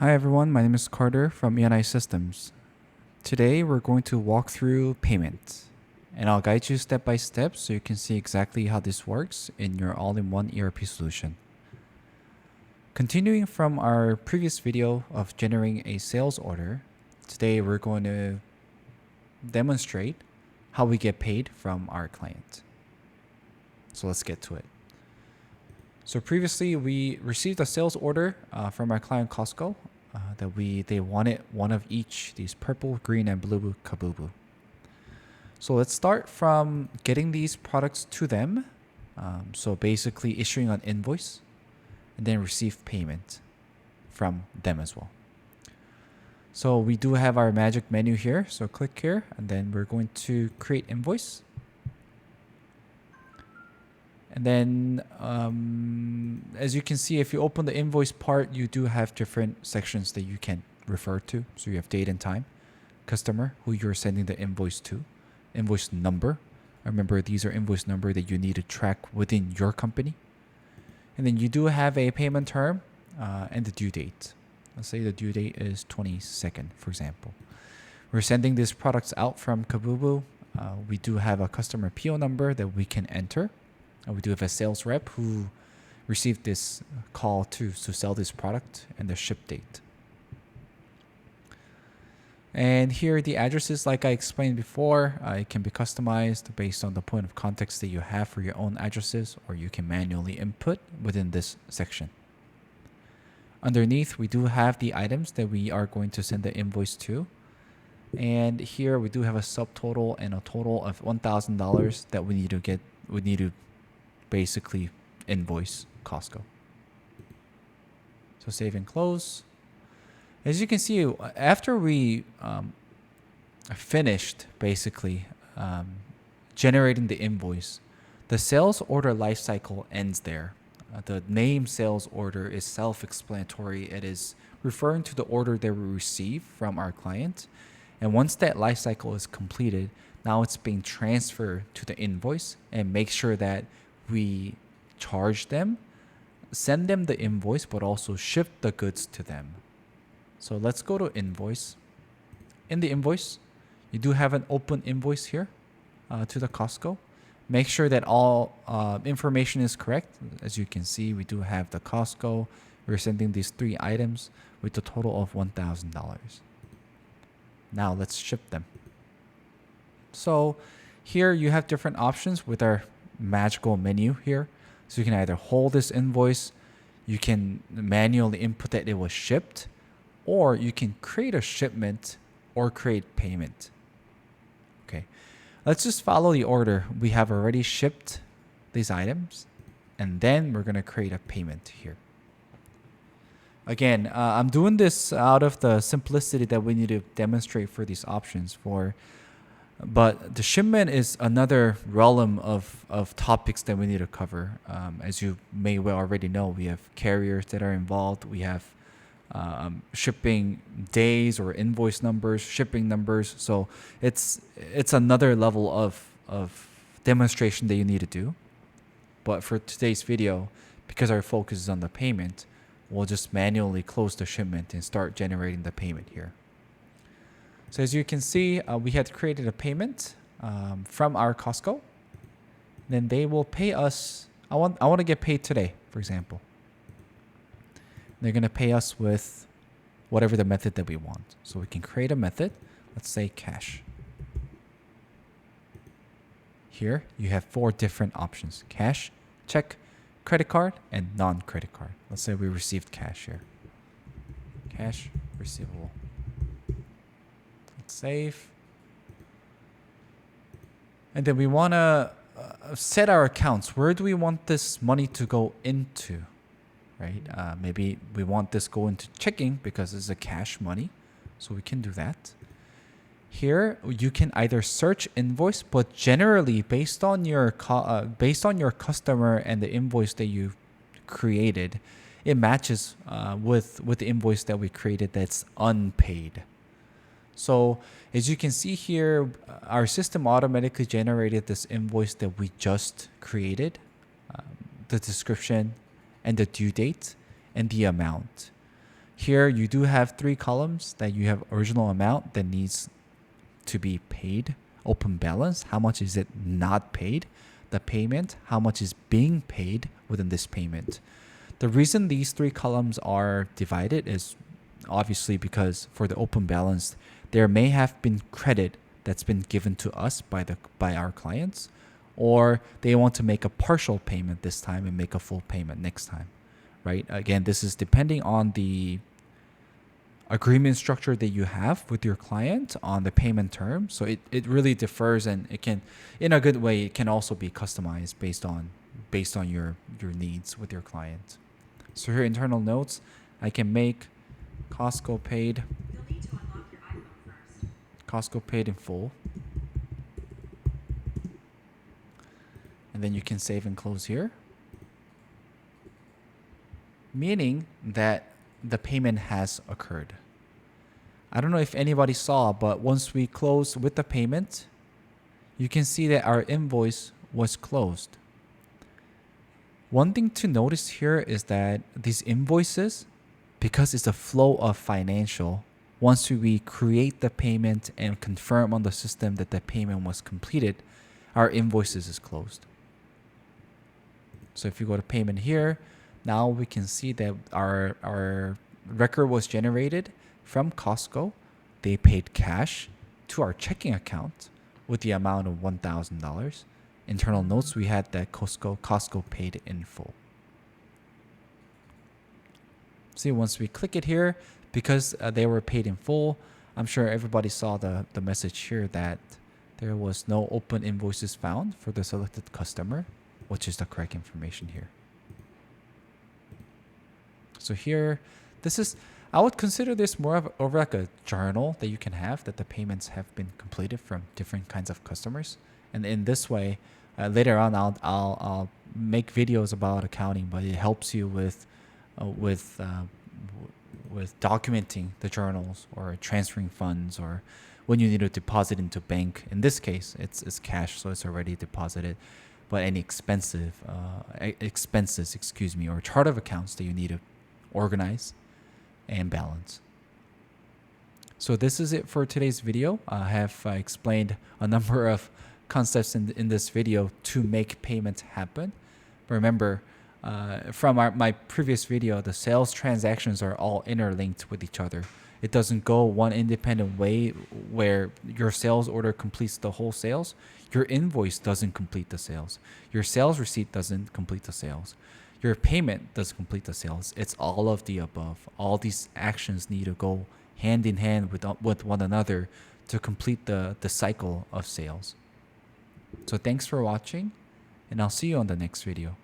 Hi everyone, my name is Carter from ianai Systems. Today we're going to walk through payment, and I'll guide you step by step so you can see exactly how this works in your all-in-one ERP solution. Continuing from our previous video of generating a sales order, today we're going to demonstrate how we get paid from our client. So let's get to it. So previously we received a sales order from our client Costco that they wanted one of each, these purple, green, and blue Kabubu. So let's start from getting these products to them. So basically issuing an invoice and then receive payment from them as well. So we do have our magic menu here. So click here and then we're going to create invoice. And then as you can see, if you open the invoice part, you do have different sections that you can refer to. So you have date and time, customer, who you're sending the invoice to, invoice number. Remember, these are invoice number that you need to track within your company. And then you do have a payment term and the due date. Let's say the due date is 22nd, for example. We're sending these products out from Kabubu. We do have a customer PO number that we can enter. We do have a sales rep who received this call to sell this product and the ship date. And here the addresses, like I explained before, it can be customized based on the point of context that you have for your own addresses, or you can manually input within this section. Underneath, we do have the items that we are going to send the invoice to. And here we do have a subtotal and a total of $1,000 that we need to basically invoice Costco. So save and close. As you can see, after we finished basically generating the invoice, the sales order lifecycle ends there. The name sales order is self-explanatory. It is referring to the order that we receive from our client. And once that lifecycle is completed, now it's being transferred to the invoice and make sure that we charge them, send them the invoice, but also ship the goods to them. So let's go to invoice. In the invoice, you do have an open invoice here to the Costco. Make sure that all information is correct. As you can see, we do have the Costco. We're sending these 3 items with a total of $1,000. Now let's ship them. So here you have different options with our magical menu here. So you can either hold this invoice, you can manually input that it was shipped, or you can create a shipment or create payment. Okay, let's just follow the order. We have already shipped these items, and then we're going to create a payment here. Again, I'm doing this out of the simplicity that we need to demonstrate for these options for. But the shipment is another realm of topics that we need to cover. As you may well already know, we have carriers that are involved. We have shipping days or invoice numbers, shipping numbers. So it's another level of demonstration that you need to do. But for today's video, because our focus is on the payment, we'll just manually close the shipment and start generating the payment here. So as you can see, we had created a payment from our Costco. Then they will pay us. I want to get paid today, for example. They're going to pay us with whatever the method that we want. So we can create a method. Let's say cash. Here you have 4 different options: cash, check, credit card, and non-credit card. Let's say we received cash here. Cash receivable. Save. And then we want to set our accounts. Where do we want this money to go into? Right? Maybe we want this go into checking because it's a cash money. So we can do that. Here you can either search invoice, but generally based on your customer and the invoice that you created, it matches with the invoice that we created that's unpaid. So as you can see here, our system automatically generated this invoice that we just created, the description and the due date and the amount. Here you do have 3 columns that you have original amount that needs to be paid, open balance, how much is it not paid, the payment, how much is being paid within this payment. The reason these 3 columns are divided is obviously because for the open balance, there may have been credit that's been given to us by our clients, or they want to make a partial payment this time and make a full payment next time, right? Again, this is depending on the agreement structure that you have with your client on the payment term. So it really differs, and it can, in a good way, it can also be customized based on your needs with your client. So here, internal notes, I can make Costco paid. You'll need to unlock your iPhone first. Costco paid in full. And then you can save and close here. Meaning that the payment has occurred. I don't know if anybody saw, but once we close with the payment, you can see that our invoice was closed. One thing to notice here is that these invoices, because it's a flow of financial, once we create the payment and confirm on the system that the payment was completed, our invoices is closed. So if you go to payment here, now we can see that our record was generated from Costco. They paid cash to our checking account with the amount of $1,000. Internal notes, we had that Costco paid in full. See, once we click it here, because they were paid in full, I'm sure everybody saw the message here that there was no open invoices found for the selected customer, which is the correct information here. So here, this is, I would consider this more of over like a journal that you can have, that the payments have been completed from different kinds of customers. And in this way, later on, I'll make videos about accounting, but it helps you with documenting the journals or transferring funds, or when you need to deposit into bank. In this case, it's cash, so it's already deposited. But any expenses, or chart of accounts that you need to organize and balance. So this is it for today's video. I have explained a number of concepts in this video to make payments happen. Remember, from my previous video, the sales transactions are all interlinked with each other. It doesn't go one independent way where your sales order completes the whole sales. Your invoice doesn't complete the sales. Your sales receipt doesn't complete the sales. Your payment doesn't complete the sales. It's all of the above. All these actions need to go hand in hand with one another to complete the cycle of sales. So thanks for watching, and I'll see you on the next video.